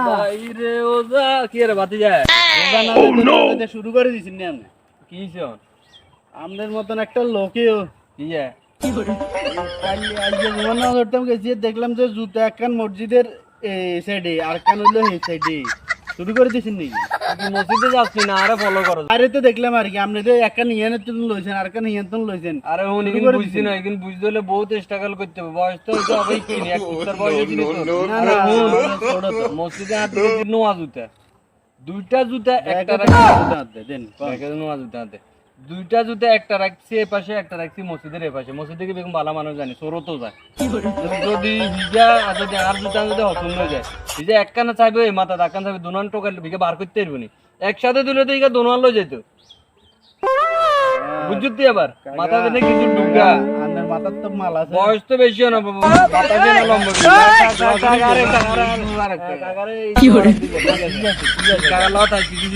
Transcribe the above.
বাইরে ওজা কি রে বাতি যায় শুরু করে দিছেন না আপনি কি হইছে আমাদের মতন একটা লোকেও কি যায় ধরতাম গেছি দেখলাম যে জুতা একখান মসজিদের সাইডে আর কান হইলো এই সাইডে শুরু করে দিয়েছেন নাকি তুই মসজিদে যাচ্ছি না আরে ফলো করো আরে তো দেখলাম আর কি আপনি তো একখান ইয়ানের তুন লইছেন আর কান ইয়ান লইছেন আরে হুন ইগিন বুঝছি না ইগিন বুঝতে হলে বহুত স্ট্রাগল করতে হবে বয়স তো হইছে অবই কি এক উত্তর বয়স দিলে তো না আরে না হুন ছোট তো মসজিদে হাত দিলে নোয়া জুতা দুইটা জুতা একটা দেন রাখছি নোয়া জুতা হাতে দুইটা জুতা একটা রাখছি এ পাশে একটা রাখছি মসজিদের এ পাশে মসজিদে কি বেগম ভালো মানুষ জানি চোরও তো যায় যদি ভিজা যদি আর জুতা যদি হসন্ন যায় ভিজা একখানা চাইবে এই মাথা একখান চাইবে দোনান টোকাল ভিগে বার করতে পারবো নি একসাথে দিলে তো ইগা দোনান লই যেত বুঝছি আবার মাথা দিনে কিছু ঢুকা আপনার মাথার তো মাল আছে বয়স তো বেশি না বাবা মাথা দিয়ে না লম্বা কি করে কাকা লাও তাই কিছু